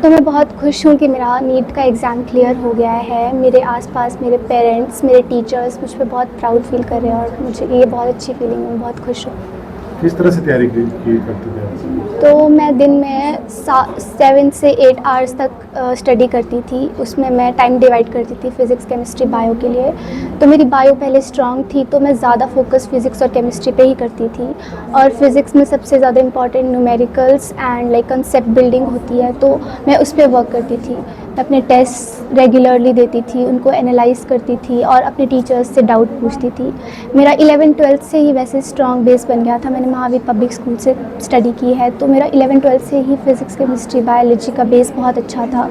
तो मैं बहुत खुश हूँ कि मेरा नीट का एग्ज़ाम क्लियर हो गया है। मेरे आसपास मेरे पेरेंट्स, मेरे टीचर्स मुझ पे बहुत प्राउड फ़ील कर रहे हैं और मुझे ये बहुत अच्छी फ़ीलिंग है, मैं बहुत खुश हूँ। किस तरह से तैयारी की करते थे आप? तो मैं दिन में 7 से 8 आवर्स तक स्टडी करती थी। उसमें मैं टाइम डिवाइड करती थी फ़िज़िक्स, केमिस्ट्री, बायो के लिए। तो मेरी बायो पहले स्ट्रॉन्ग थी, तो मैं ज़्यादा फ़ोकस फ़िज़िक्स और केमिस्ट्री पे ही करती थी। और फ़िज़िक्स में सबसे ज़्यादा important numericals and like concept building होती है, तो मैं उस पे वर्क करती थी। मैं अपने टेस्ट रेगुलरली देती थी, उनको एनालाइज़ करती थी और अपने टीचर्स से डाउट पूछती थी। मेरा 11th-12th से ही वैसे स्ट्रॉन्ग बेस बन गया था। मैंने महावीर पब्लिक स्कूल से स्टडी की है, तो मेरा 11th-12th से ही फ़िज़िक्स, केमिस्ट्री, बायोलॉजी का बेस बहुत अच्छा था।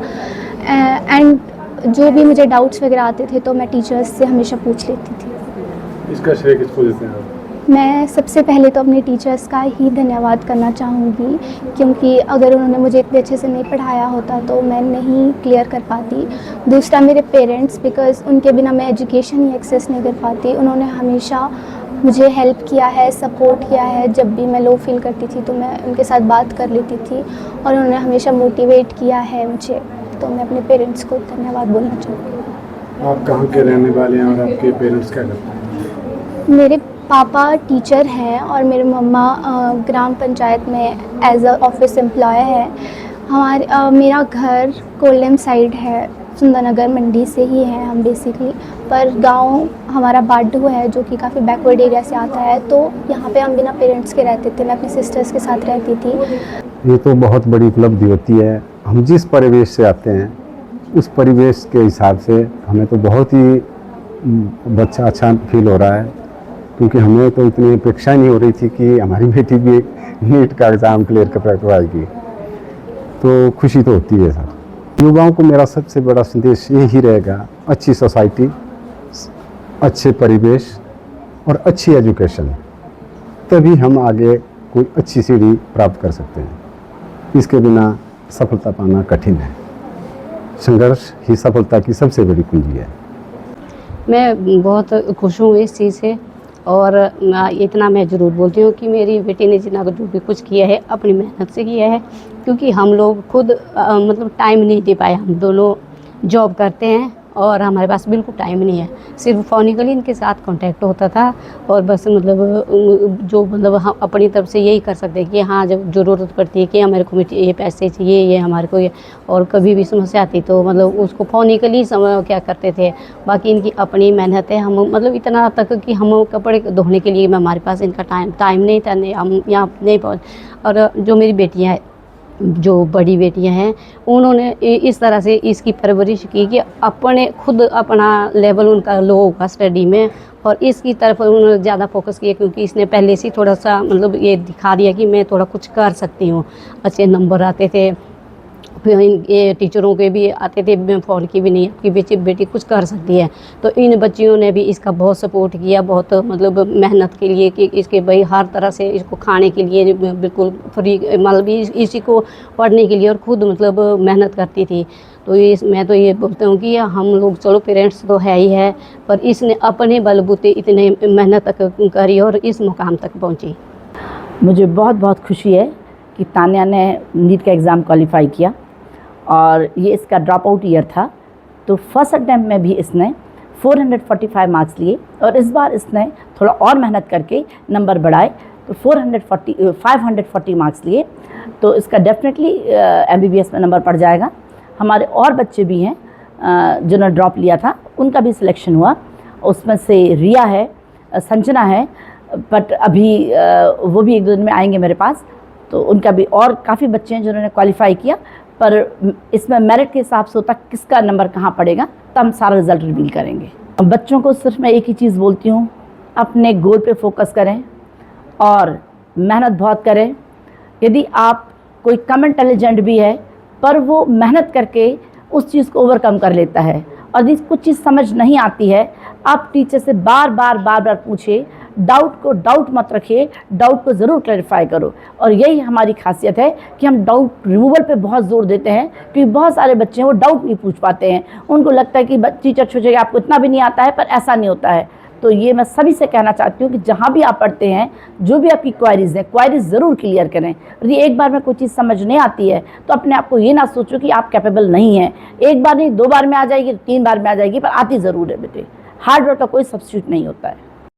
एंड जो भी मुझे डाउट्स वगैरह आते थे तो मैं टीचर्स से हमेशा पूछ लेती थी। इसका श्रेय किसको देते हैं आप? मैं सबसे पहले तो अपने टीचर्स का ही धन्यवाद करना चाहूँगी, क्योंकि अगर उन्होंने मुझे इतने अच्छे से नहीं पढ़ाया होता तो मैं नहीं क्लियर कर पाती। दूसरा मेरे पेरेंट्स, बिकॉज़ उनके बिना मैं एजुकेशन ही एक्सेस नहीं कर पाती। उन्होंने हमेशा मुझे हेल्प किया है, सपोर्ट किया है। जब भी मैं लो फ़ील करती थी तो मैं उनके साथ बात कर लेती थी और उन्होंने हमेशा मोटिवेट किया है मुझे। तो मैं अपने पेरेंट्स को धन्यवाद बोलना चाहूँगी। आप कहाँ के रहने वाले हैं और आपके पेरेंट्स क्या करते हैं? मेरे पापा टीचर हैं और मेरे मम्मा ग्राम पंचायत में एज अ ऑफिस एम्प्लॉय है। मेरा घर कोल्लम साइड है, सुंदरनगर मंडी से ही है हम बेसिकली। पर गांव हमारा बाडू है जो कि काफ़ी बैकवर्ड एरिया से आता है, तो यहाँ पे हम बिना पेरेंट्स के रहते थे। मैं अपनी सिस्टर्स के साथ रहती थी। ये तो बहुत बड़ी उपलब्धि होती है। हम जिस परिवेश से आते हैं उस परिवेश के हिसाब से हमें तो बहुत ही अच्छा फील हो रहा है, क्योंकि हमें तो इतनी अपेक्षा नहीं हो रही थी कि हमारी बेटी भी नीट का एग्ज़ाम क्लियर कर पाएगी। तो खुशी तो होती है सर। युवाओं को मेरा सबसे बड़ा संदेश यही रहेगा, अच्छी सोसाइटी, अच्छे परिवेश और अच्छी एजुकेशन, तभी हम आगे कोई अच्छी सीढ़ी प्राप्त कर सकते हैं। इसके बिना सफलता पाना कठिन है। संघर्ष ही सफलता की सबसे बड़ी कुंजी है। मैं बहुत खुश हूँ इस चीज़ से, और इतना मैं ज़रूर बोलती हूँ कि मेरी बेटी ने जितना जो भी कुछ किया है अपनी मेहनत से किया है, क्योंकि हम लोग खुद मतलब टाइम नहीं दे पाए। हम दोनों जॉब करते हैं और हमारे पास बिल्कुल टाइम नहीं है। सिर्फ फ़ोनिकली इनके साथ कांटेक्ट होता था और बस मतलब जो मतलब हम अपनी तरफ से यही कर सकते हैं कि हाँ, जब ज़रूरत पड़ती है कि हमारे को ये पैसे चाहिए, ये हमारे को ये, और कभी भी समस्या आती तो मतलब उसको फ़ोनिकली क्या करते थे। बाकी इनकी अपनी मेहनत है। हम मतलब इतना तक कि हम कपड़े धोने के लिए हमारे पास इनका टाइम नहीं था, नहीं हम यहाँ नहीं पहुँच। और जो मेरी बेटियाँ जो बड़ी बेटियां हैं उन्होंने इस तरह से इसकी परवरिश की कि अपने खुद अपना लेवल उनका लो होगा स्टडी में, और इसकी तरफ उन्होंने ज़्यादा फोकस किया, क्योंकि इसने पहले से थोड़ा सा मतलब ये दिखा दिया कि मैं थोड़ा कुछ कर सकती हूँ। अच्छे नंबर आते थे, फिर ये टीचरों के भी आते थे, मैं फ़ोन की भी नहीं, आपकी बेटी कुछ कर सकती है। तो इन बच्चियों ने भी इसका बहुत सपोर्ट किया, बहुत मतलब मेहनत के लिए कि इसके भाई हर तरह से इसको खाने के लिए बिल्कुल फ्री, मतलब इसी को पढ़ने के लिए और ख़ुद मतलब मेहनत करती थी। तो ये मैं तो ये बोलता हूँ कि हम लोग चलो पेरेंट्स तो है ही है, पर इसने अपने बलबूते इतने मेहनत तक करी और इस मुकाम तक पहुँची। मुझे बहुत बहुत खुशी है कि तान्या ने नीट का एग्ज़ाम क्वालिफाई किया और ये इसका ड्रॉप आउट ईयर था। तो फर्स्ट अटैम्प्ट में भी इसने 445 मार्क्स लिए और इस बार इसने थोड़ा और मेहनत करके नंबर बढ़ाए तो 540 मार्क्स लिए। तो इसका डेफिनेटली MBBS में नंबर पड़ जाएगा। हमारे और बच्चे भी हैं जिन्होंने ड्रॉप लिया था, उनका भी सिलेक्शन हुआ। उसमें से रिया है, संजना है, बट अभी वो भी 1-2 दिन में आएंगे मेरे पास। तो उनका भी, और काफ़ी बच्चे हैं जिन्होंने क्वालिफाई किया, पर इसमें मेरिट के हिसाब से होता किसका नंबर कहाँ पड़ेगा, तब हम सारा रिज़ल्ट रिवील करेंगे। बच्चों को सिर्फ मैं एक ही चीज़ बोलती हूँ, अपने गोल पे फोकस करें और मेहनत बहुत करें। यदि आप कोई कम इंटेलिजेंट भी है पर वो मेहनत करके उस चीज़ को ओवरकम कर लेता है, और यदि कुछ चीज़ समझ नहीं आती है, आप टीचर से बार बार पूछिए। डाउट मत रखिए, डाउट को ज़रूर क्लैरिफाई करो। और यही हमारी खासियत है कि हम डाउट रिमूवल पे बहुत ज़ोर देते हैं, क्योंकि बहुत सारे बच्चे हैं वो डाउट नहीं पूछ पाते हैं। उनको लगता है कि टीचर सोचेगा आपको इतना भी नहीं आता है, पर ऐसा नहीं होता है। तो ये मैं सभी से कहना चाहती हूँ कि जहाँ भी आप पढ़ते हैं, जो भी आपकी क्वारीज़ हैं, क्वारीज़ ज़रूर क्लियर करें। यदि एक बार में कोई चीज़ समझ नहीं आती है तो अपने आप को ये ना सोचो कि आप कैपेबल नहीं हैं। एक बार नहीं, 2 बार में आ जाएगी, 3 बार में आ जाएगी, पर आती ज़रूर है बेटे। हार्ड वर्क का कोई सब्स्टिट्यूट नहीं होता है।